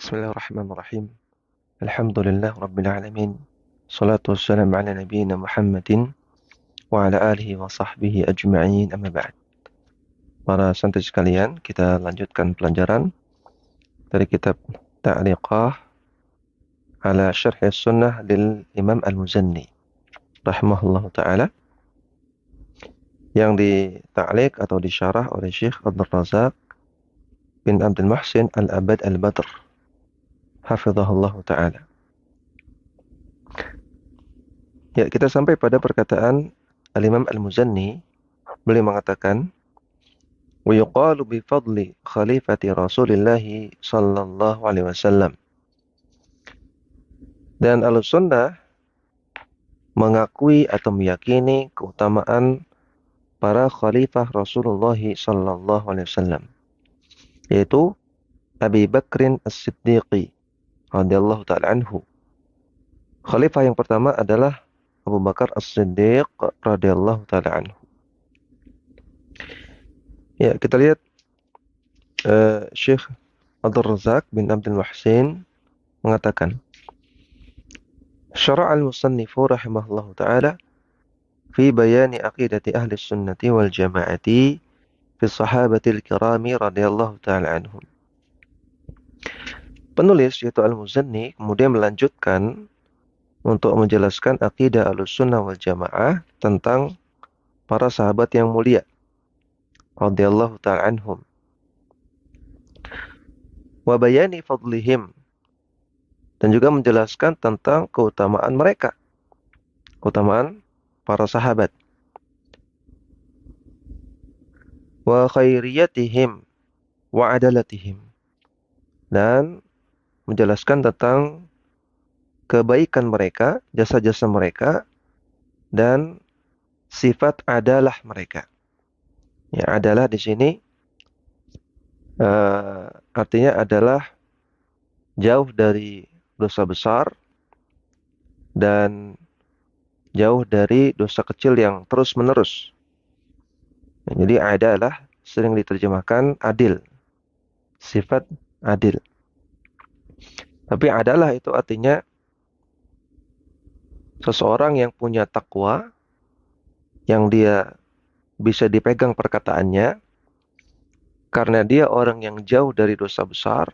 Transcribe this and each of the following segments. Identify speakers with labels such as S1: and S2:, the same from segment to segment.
S1: Bismillahirrahmanirrahim. Alhamdulillah Rabbil Alamin. Salatu wassalamu ala nabiyyina Muhammadin wa ala alihi wa sahbihi ajma'in, amma ba'd. Para santri sekalian, kita lanjutkan pelajaran dari kitab Ta'liqah ala Syarh Sunnah lil Imam Al-Muzanni rahimahullahu taala, yang dita'liq atau disyarah oleh Syekh Abdul Razak bin Abdul Muhsin Al-Abad Al-Badr hafizahullahu taala. Ya, kita sampai pada perkataan Al-Imam Al-Muzanni. Beliau mengatakan, wa yuqalu bi fadli khalifati Rasulillah sallallahu alaihi wasallam. Dan Ahlussunnah mengakui atau meyakini keutamaan para khalifah Rasulullah sallallahu alaihi wasallam, yaitu Abi Bakrin As-Siddiqi radhiyallahu ta'ala anhu. Khalifah yang pertama adalah Abu Bakar As-Siddiq radhiyallahu ta'ala anhu. Ya, kita lihat Syekh Abdul Razak bin Abdul Muhsin mengatakan, syara' al-musannifu rahimahullahu ta'ala fi bayani aqidati ahli sunnati wal jama'ati fi sahabatil kirami radhiyallahu ta'ala anhum. Penulis, yaitu Al-Muzanni, kemudian melanjutkan untuk menjelaskan akidah Ahlussunnah wal Jamaah tentang para sahabat yang mulia radhiyallahu ta'ala anhum, wa bayani fadlihim, dan juga menjelaskan tentang keutamaan mereka, keutamaan para sahabat, wa khairiyatihim wa adalatihim, dan menjelaskan tentang kebaikan mereka, jasa-jasa mereka, dan sifat adalah mereka. Ya, adalah di sini artinya adalah jauh dari dosa besar dan jauh dari dosa kecil yang terus-menerus. Nah, jadi adalah sering diterjemahkan adil, sifat adil. Tapi adalah itu artinya seseorang yang punya takwa, yang dia bisa dipegang perkataannya karena dia orang yang jauh dari dosa besar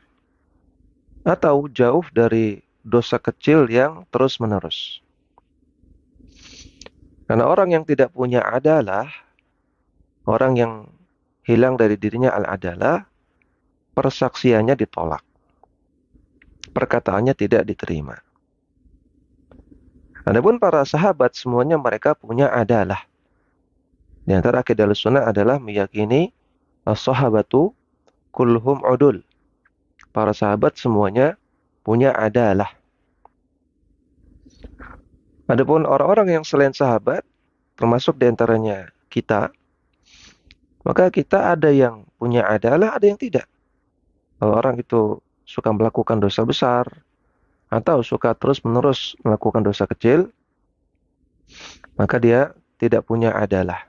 S1: atau jauh dari dosa kecil yang terus-menerus. Karena orang yang tidak punya adalah, orang yang hilang dari dirinya al-adalah, persaksiannya ditolak, perkataannya tidak diterima. Adapun para sahabat semuanya mereka punya adalah. Di antara akidah Ahlussunnah adalah meyakini as-sahabatu kulluhum udul. Para sahabat semuanya punya adalah. Adapun orang-orang yang selain sahabat, termasuk di antaranya kita, maka kita ada yang punya adalah, ada yang tidak. Kalau orang itu suka melakukan dosa besar atau suka terus-menerus melakukan dosa kecil, maka dia tidak punya adalah.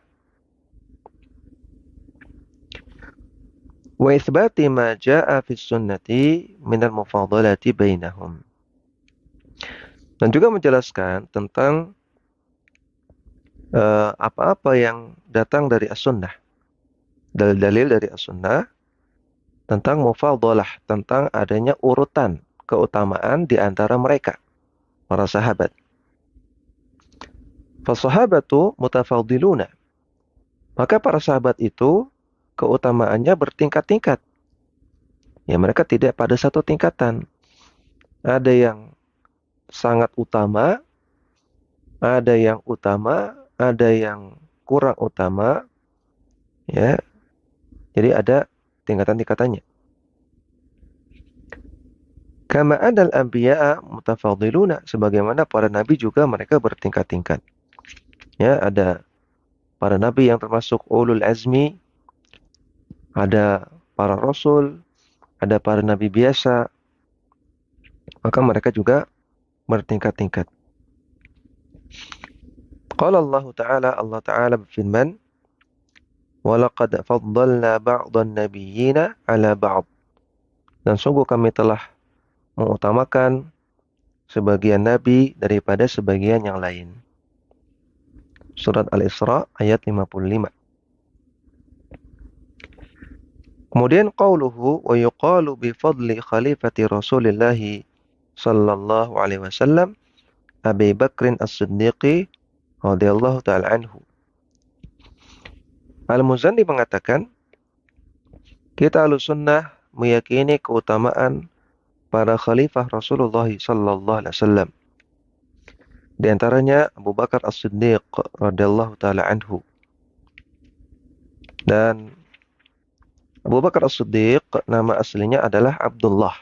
S1: Wa itsbati ma jaa'a fi sunnati min al-mufadalati bainahum. Dan juga menjelaskan tentang apa-apa yang datang dari as-sunnah, dalil-dalil dari as-sunnah tentang mufadalah, tentang adanya urutan keutamaan di antara mereka, para sahabat. Fasahabatu mutafadiluna. Maka para sahabat itu keutamaannya bertingkat-tingkat. Ya, mereka tidak pada satu tingkatan. Ada yang sangat utama, ada yang utama, ada yang kurang utama. Ya. Jadi ada tingkatan-tingkatannya. Kama adal anbiya'a mutafadiluna, sebagaimana para nabi juga mereka bertingkat-tingkat. Ya, ada para nabi yang termasuk ulul azmi, ada para rasul, ada para nabi biasa, maka mereka juga bertingkat-tingkat. Qala Allah Ta'ala berfirman, وَلَقَدْ فَضَّلْنَا بَعْضَ النَّبِيِّينَ عَلَى بَعْضٍ. Dan sungguh kami telah mengutamakan sebagian nabi daripada sebagian yang lain. Surat Al-Isra ayat 55. Kemudian qauluhu wa yuqalu bi fadli khalifati Rasulillah sallallahu alaihi wasallam Abi Bakrin As-Siddiqi radhiyallahu taala anhu. Al-Muzanni mengatakan, kita Ahlussunnah meyakini keutamaan para khalifah Rasulullah sallallahu alaihi wasallam. Di antaranya Abu Bakar As-Siddiq radhiyallahu taala anhu. Dan Abu Bakar As-Siddiq nama aslinya adalah Abdullah.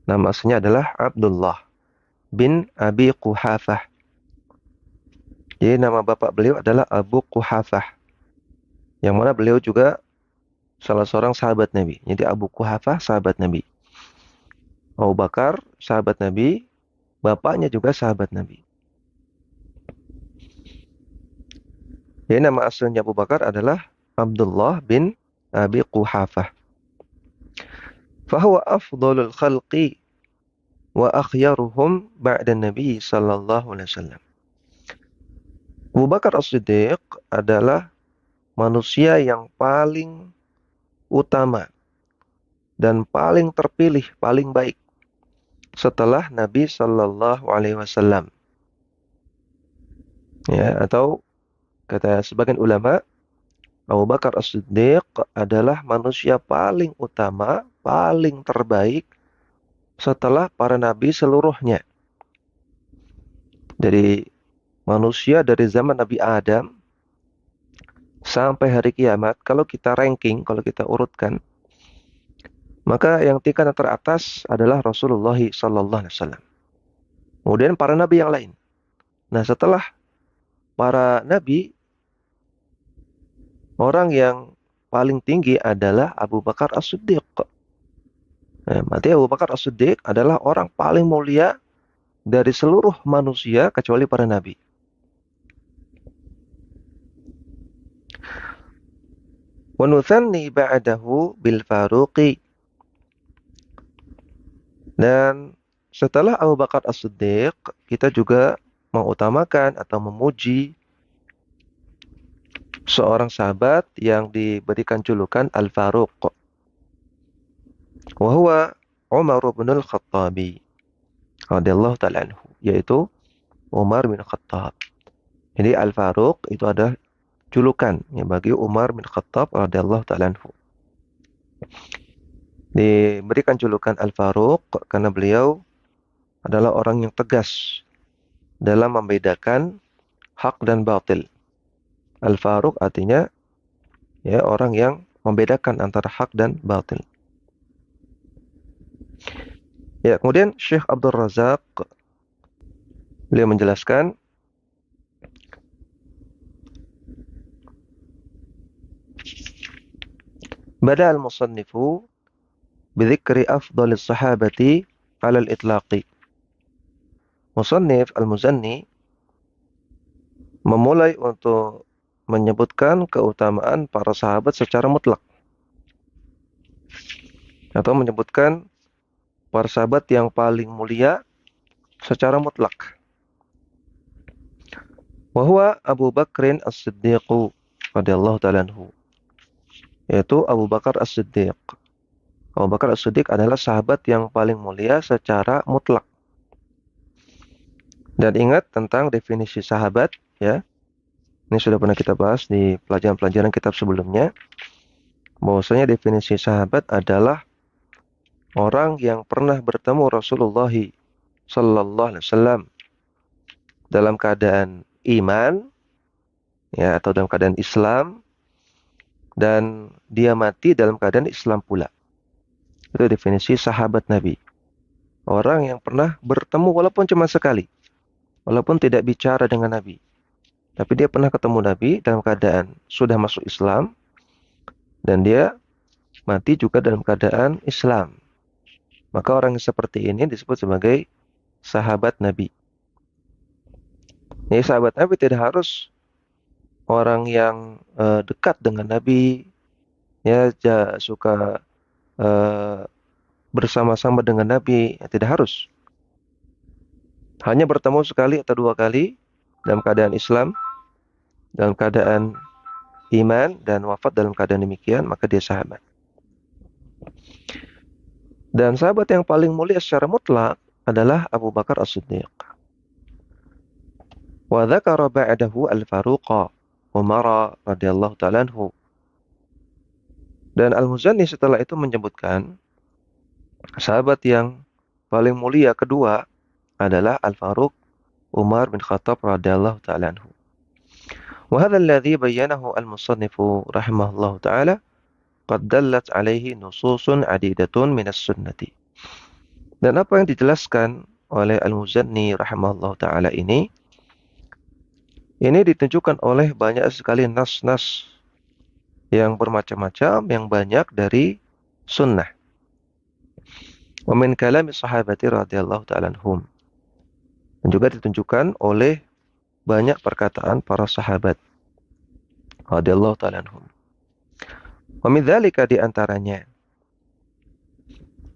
S1: Nama aslinya adalah Abdullah bin Abi Quhafah. Jadi nama bapak beliau adalah Abu Quhafah. Yang mana beliau juga salah seorang sahabat Nabi. Jadi Abu Quhafah sahabat Nabi. Abu Bakar sahabat Nabi, bapaknya juga sahabat Nabi. Jadi nama aslinya Abu Bakar adalah Abdullah bin Abi Quhafah. Fahuwa afdalul khalqi wa akhyaruhum ba'da Nabi sallallahu alaihi wasallam. Abu Bakar As-Siddiq adalah manusia yang paling utama dan paling terpilih, paling baik setelah Nabi sallallahu alaihi wasallam. Ya, atau kata sebagian ulama, Abu Bakar As-Siddiq adalah manusia paling utama, paling terbaik setelah para nabi seluruhnya. Jadi manusia dari zaman Nabi Adam sampai hari kiamat, kalau kita ranking, kalau kita urutkan, maka yang tingkatan teratas adalah Rasulullah sallallahu alaihi wasallam. Kemudian para nabi yang lain. Nah, setelah para nabi, orang yang paling tinggi adalah Abu Bakar As-Siddiq. Nah, berarti Abu Bakar As-Siddiq adalah orang paling mulia dari seluruh manusia kecuali para nabi. Wa nuthanni ba'dahu bil Faruqi. Dan setelah Abu Bakar As-Siddiq, kita juga mengutamakan atau memuji seorang sahabat yang diberikan julukan Al-Faruq. Wa huwa Umar bin Al-Khattabi radhiyallahu ta'ala anhu, yaitu Umar bin Khattab. Jadi Al-Faruq itu ada julukan ya, bagi Umar bin Khattab radhiyallahu ta'ala anhu. Diberikan julukan Al-Faruq karena beliau adalah orang yang tegas dalam membedakan hak dan batil. Al-Faruq artinya ya orang yang membedakan antara hak dan batil. Ya, kemudian Syekh Abdul Razak beliau menjelaskan bada al-musannifu bidzikri afdalis sahabati 'ala al-itlaqi. Musannif Al-Muzanni memulai untuk menyebutkan keutamaan para sahabat secara mutlak, atau menyebutkan para sahabat yang paling mulia secara mutlak. Wa huwa Abu Bakrin As-Siddiq radhiyallahu ta'ala anhu, yaitu Abu Bakar As-Siddiq. Abu Bakar As-Siddiq adalah sahabat yang paling mulia secara mutlak. Dan ingat tentang definisi sahabat ya. Ini sudah pernah kita bahas di pelajaran-pelajaran kitab sebelumnya. Bahwasanya definisi sahabat adalah orang yang pernah bertemu Rasulullah sallallahu alaihi wasallam dalam keadaan iman ya, atau dalam keadaan Islam, dan dia mati dalam keadaan Islam pula. Itu definisi sahabat Nabi. Orang yang pernah bertemu walaupun cuma sekali, walaupun tidak bicara dengan Nabi, tapi dia pernah ketemu Nabi dalam keadaan sudah masuk Islam, dan dia mati juga dalam keadaan Islam. Maka orang yang seperti ini disebut sebagai sahabat Nabi. Jadi sahabat Nabi tidak harus orang yang dekat dengan Nabi, ya suka bersama-sama dengan Nabi, ya, tidak harus. Hanya bertemu sekali atau dua kali dalam keadaan Islam, dalam keadaan iman, dan wafat dalam keadaan demikian, maka dia sahabat. Dan sahabat yang paling mulia secara mutlak adalah Abu Bakar As-Siddiq. Wa dzakara ba'dahu Al-Faruq Umar radhiyallahu ta'ala anhu. Dan Al-Muzanni setelah itu menyebutkan sahabat yang paling mulia kedua adalah Al-Faruq Umar bin Khattab radhiyallahu ta'ala anhu. Wa hadha alladhi bayyanahu al-musannifu rahimahullahu ta'ala qad dallat alaihi nususun adidatun minas sunnati. Dan apa yang dijelaskan oleh Al-Muzanni rahimahullahu ta'ala ini ditunjukkan oleh banyak sekali nas-nas yang bermacam-macam, yang banyak dari sunnah. Wa min kalami sahabati radhiyallahu ta'ala anhum. Dan juga ditunjukkan oleh banyak perkataan para sahabat radhiyallahu ta'ala anhum. Wa min dzalika di antaranya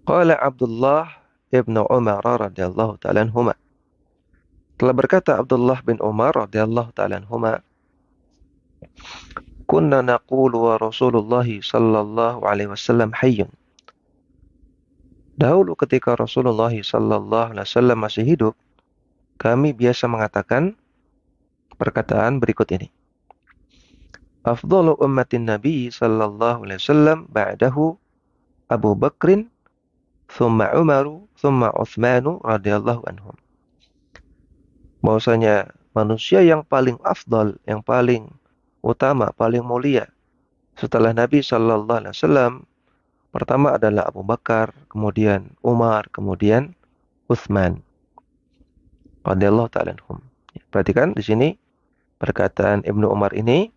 S1: qala Abdullah ibnu Umar radhiyallahu ta'ala anhuma. Telah berkata Abdullah bin Umar radhiyallahu ta'ala anhuma, kunna naqulu wa Rasulullah sallallahu alaihi wasallam hayyun. Dahulu ketika Rasulullah sallallahu alaihi wasallam masih hidup, kami biasa mengatakan perkataan berikut ini. Afdalu ummatin Nabi sallallahu alaihi wasallam ba'dahu Abu Bakrin, thumma Umaru, thumma Uthmanu radhiyallahu anhum. Bahwasanya manusia yang paling afdal, yang paling utama, paling mulia setelah Nabi sallallahu alaihi wasallam, pertama adalah Abu Bakar, kemudian Umar, kemudian Uthman radhiyallahu ta'ala anhum. Perhatikan di sini perkataan Ibnu Umar ini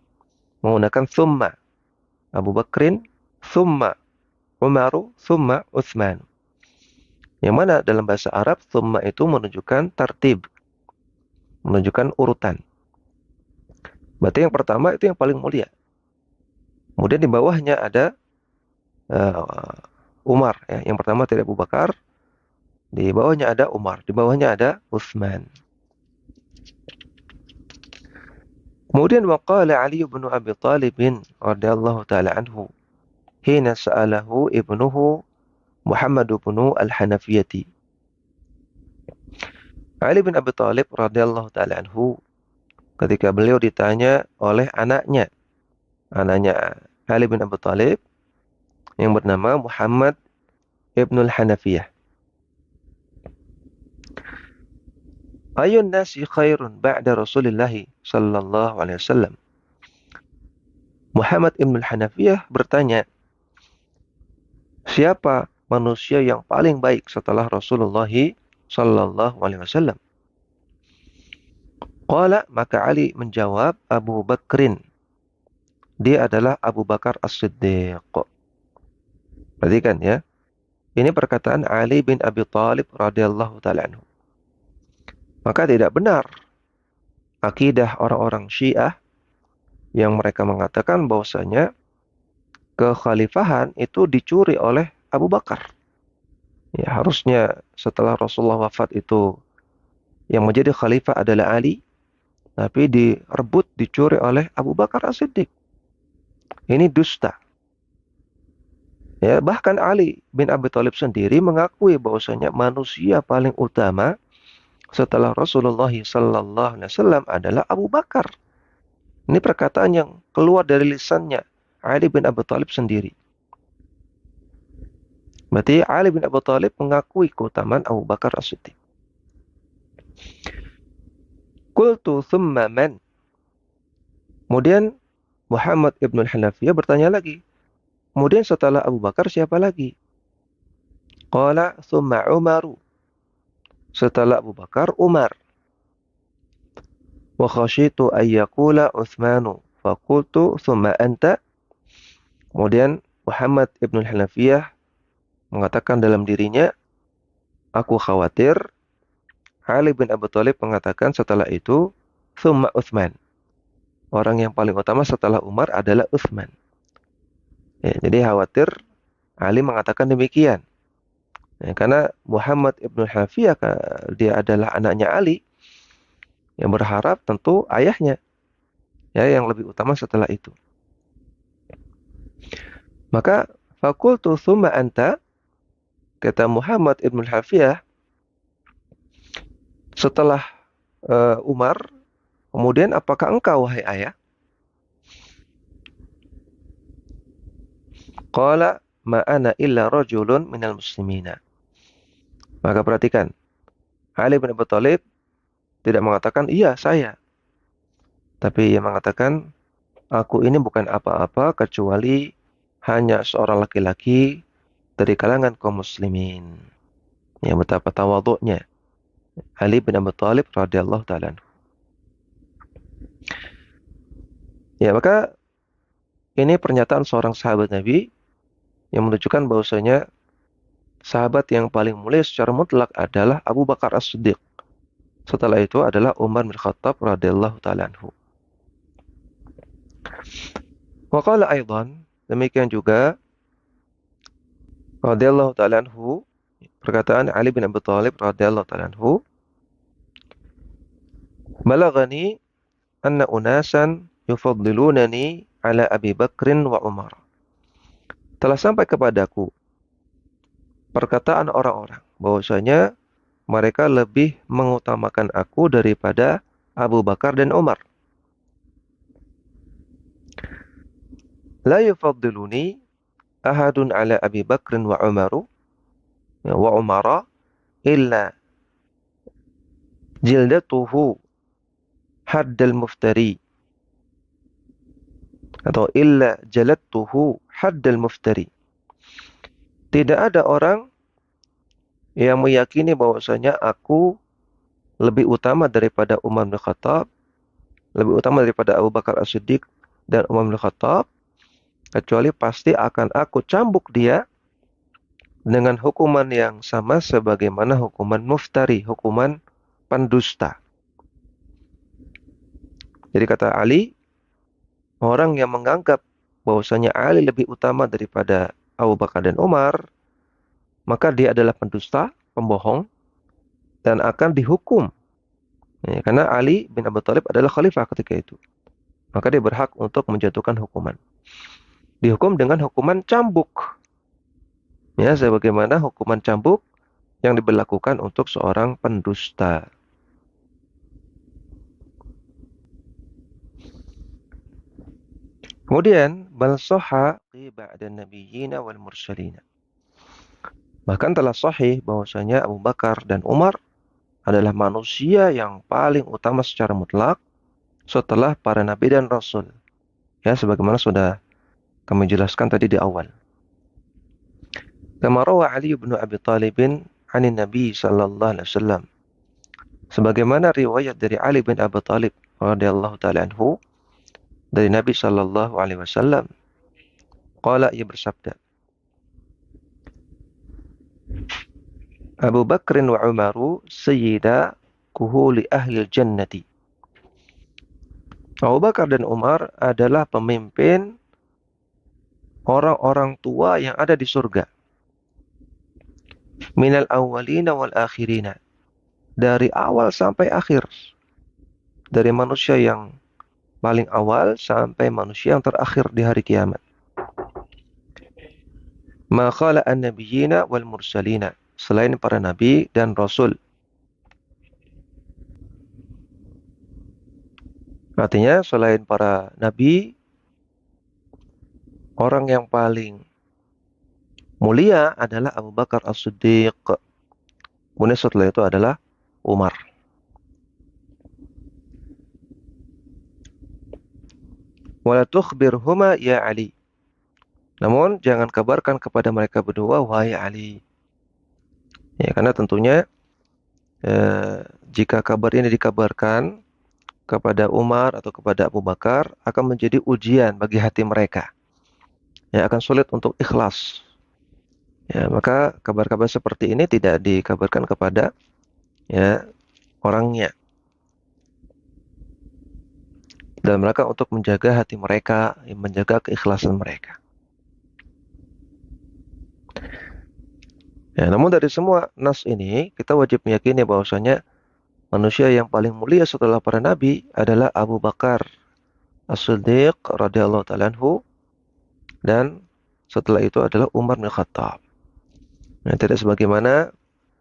S1: menggunakan thumma Abu Bakrin, thumma Umaru, thumma Uthman. Yang mana dalam bahasa Arab thumma itu menunjukkan tartib, menunjukkan urutan. Berarti yang pertama itu yang paling mulia. Kemudian di bawahnya ada Umar, ya. Yang pertama tidak Abu Bakar, di bawahnya ada Umar, di bawahnya ada Uthman. Kemudian waqala Ali bin Abi Thalib radhiyallahu ta'ala anhu hina sa'alahu ibnuhu Muhammad bin al-Hanafiyyah. Ali bin Abi Thalib radhiyallahu ta'ala anhu ketika beliau ditanya oleh anaknya Ali bin Abi Thalib yang bernama Muhammad ibn al-Hanafiyyah. Ayun nasi khairun ba'da Rasulullah sallallahu alaihi wasallam. Muhammad ibn al-Hanafiyyah bertanya, siapa manusia yang paling baik setelah Rasulullah sallallahu alaihi wasallam? Qala, maka Ali menjawab, Abu Bakrin. Dia adalah Abu Bakar As-Siddiq. Perhatikan ya. Ini perkataan Ali bin Abi Thalib radhiyallahu ta'ala anhu. Maka tidak benar akidah orang-orang Syiah yang mereka mengatakan bahwasanya kekhalifahan itu dicuri oleh Abu Bakar. Ya, harusnya setelah Rasulullah wafat itu yang menjadi khalifah adalah Ali, tapi direbut, dicuri oleh Abu Bakar As-Siddiq. Ini dusta. Ya, bahkan Ali bin Abi Thalib sendiri mengakui bahwasanya manusia paling utama setelah Rasulullah sallallahu alaihi wasallam adalah Abu Bakar. Ini perkataan yang keluar dari lisannya Ali bin Abi Thalib sendiri. Berarti Ali bin Abi Thalib mengakui keutamaan Abu Bakar As-Siddiq. Qultu thumma man. Kemudian Muhammad ibn al-Hanafiyyah bertanya lagi. Kemudian setelah Abu Bakar siapa lagi? Qala thumma Umaru. Setelah Abu Bakar, Umar. Wa khashitu ayyakula Uthmanu. Fakultu thumma anta. Kemudian Muhammad ibn al-Hanafiyyah mengatakan dalam dirinya, aku khawatir. Ali bin Abi Thalib mengatakan setelah itu, thumma Uthman. Orang yang paling utama setelah Umar adalah Uthman. Ya, jadi khawatir Ali mengatakan demikian. Ya, karena Muhammad ibn Hafiyah dia adalah anaknya Ali, yang berharap tentu ayahnya ya yang lebih utama setelah itu. Maka fakultu tsumma anta, kata Muhammad ibn Hafiyah setelah Umar, kemudian apakah engkau wahai ayah? Qala ma ana illa rajulun minal muslimina. Maka perhatikan, Ali bin Abi Thalib tidak mengatakan iya saya, tapi ia mengatakan aku ini bukan apa-apa kecuali hanya seorang laki-laki dari kalangan kaum muslimin. Ya, betapa tawadhu'nya Ali bin Abi Thalib radhiyallahu taala. Ya, maka ini pernyataan seorang sahabat Nabi yang menunjukkan bahwasanya sahabat yang paling mulia secara mutlak adalah Abu Bakar As-Siddiq. Setelah itu adalah Umar bin Khattab radhiyallahu taala anhu. Wa qala aidan, demikian juga radhiyallahu taala anhu, perkataan Ali bin Abi Thalib radhiyallahu taala anhu, balagani anna unasan yufaddilunani ala Abi Bakrin wa Umar. Telah sampai kepadaku perkataan orang-orang bahwasanya mereka lebih mengutamakan aku daripada Abu Bakar dan Umar. La yufaddiluni ahadun ala Abi Bakrin wa Umara illa jildatuhu haddal muftari, atau illa jalattuhu haddal muftari. Tidak ada orang yang meyakini bahwasanya aku lebih utama daripada Umar bin Khattab, lebih utama daripada Abu Bakar As-Siddiq dan Umar bin Khattab, kecuali pasti akan aku cambuk dia dengan hukuman yang sama sebagaimana hukuman muftari, hukuman pendusta. Jadi kata Ali, orang yang menganggap bahwasanya Ali lebih utama daripada Abu Bakar dan Umar, maka dia adalah pendusta, pembohong, dan akan dihukum. Ya, karena Ali bin Abi Thalib adalah khalifah ketika itu. Maka dia berhak untuk menjatuhkan hukuman. Dihukum dengan hukuman cambuk. Ya, sebagaimana hukuman cambuk yang diberlakukan untuk seorang pendusta. Kemudian, bal sahha ba'da nabiyyina wal mursalina. Bahkan telah sahih bahwasanya Abu Bakar dan Umar adalah manusia yang paling utama secara mutlak setelah para nabi dan rasul. Ya, sebagaimana sudah kami jelaskan tadi di awal. Kama rawa Ali bin Abi Thalib anin Nabi sallallahu alaihi wasallam. Sebagaimana riwayat dari Ali bin Abi Thalib radhiyallahu taala anhu dari Nabi sallallahu alaihi wasallam. Qala, ia bersabda, Abu Bakrin wa Umaru sayyida kuhuli ahli jannati. Abu Bakar dan Umar adalah pemimpin orang-orang tua yang ada di surga. Minal awwalina wal akhirina. Dari awal sampai akhir. Dari manusia yang paling awal sampai manusia yang terakhir di hari kiamat. Ma khala an-nabiyyina wal mursalina. Selain para nabi dan rasul. Artinya selain para nabi, orang yang paling mulia adalah Abu Bakar As-Siddiq. Kemudian setelah itu adalah Umar. Wala tukhbirhuma ya Ali. Namun jangan kabarkan kepada mereka berdua wahai Ali. Ya, karena tentunya jika kabar ini dikabarkan kepada Umar atau kepada Abu Bakar akan menjadi ujian bagi hati mereka. Ya, akan sulit untuk ikhlas. Ya, maka kabar-kabar seperti ini tidak dikabarkan kepada ya orangnya. Dan mereka untuk menjaga hati mereka, menjaga keikhlasan mereka. Ya, namun dari semua nas ini kita wajib meyakini bahwasanya manusia yang paling mulia setelah para nabi adalah Abu Bakar As-Siddiq radhiyallahu taala anhu, dan setelah itu adalah Umar bin Khattab. Nah, tidak sebagaimana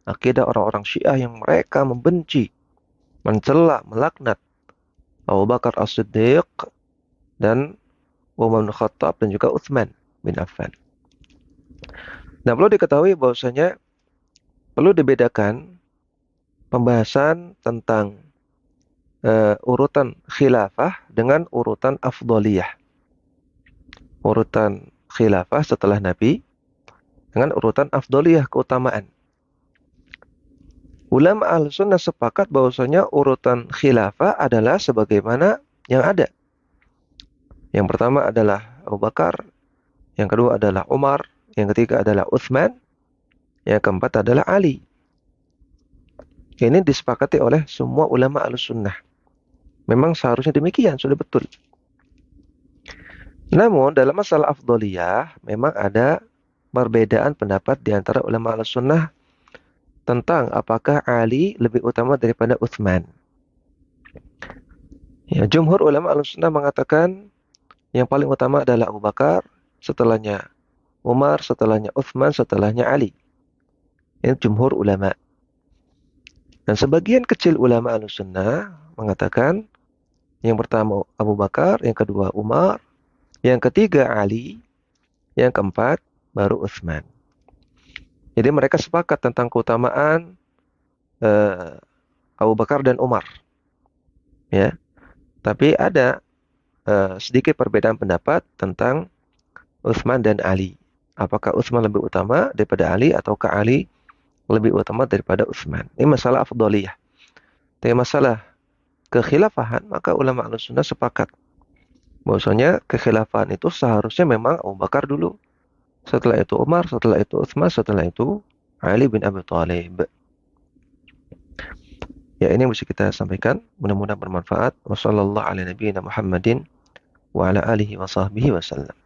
S1: akidah orang-orang Syiah yang mereka membenci, mencela, melaknat Abu Bakar As-Siddiq dan Umar bin Khattab dan juga Utsman bin Affan. Nah, perlu diketahui bahwasanya perlu dibedakan pembahasan tentang urutan khilafah dengan urutan afdoliyah. Urutan khilafah setelah Nabi dengan urutan afdoliyah, keutamaan. Ulama Ahlussunnah sepakat bahwasanya urutan khilafah adalah sebagaimana yang ada. Yang pertama adalah Abu Bakar, yang kedua adalah Umar, yang ketiga adalah Utsman, yang keempat adalah Ali. Ini disepakati oleh semua ulama Ahlussunnah. Memang seharusnya demikian, sudah betul. Namun dalam masalah afdoliyah memang ada perbedaan pendapat di antara ulama Ahlussunnah tentang apakah Ali lebih utama daripada Utsman. Ya, jumhur ulama Ahlussunnah mengatakan yang paling utama adalah Abu Bakar, setelahnya Umar, setelahnya Utsman, setelahnya Ali. Ini jumhur ulama. Dan sebagian kecil ulama Ahlussunnah mengatakan yang pertama Abu Bakar, yang kedua Umar, yang ketiga Ali, yang keempat baru Utsman. Jadi mereka sepakat tentang keutamaan Abu Bakar dan Umar, ya. Tapi ada sedikit perbedaan pendapat tentang Utsman dan Ali. Apakah Utsman lebih utama daripada Ali ataukah Ali lebih utama daripada Utsman? Ini masalah afdholiyah. Tapi masalah kekhilafahan, maka ulama Ahlussunnah sepakat bahwasanya kekhilafahan itu seharusnya memang Abu Bakar dulu, setelah itu Umar, setelah itu Utsman, setelah itu Ali bin Abi Thalib. Ya, ini yang bisa kita sampaikan. Mudah-mudahan bermanfaat. Wassallallahu ala nabiyyina Muhammadin wa ala alihi wa sahbihi wasallam.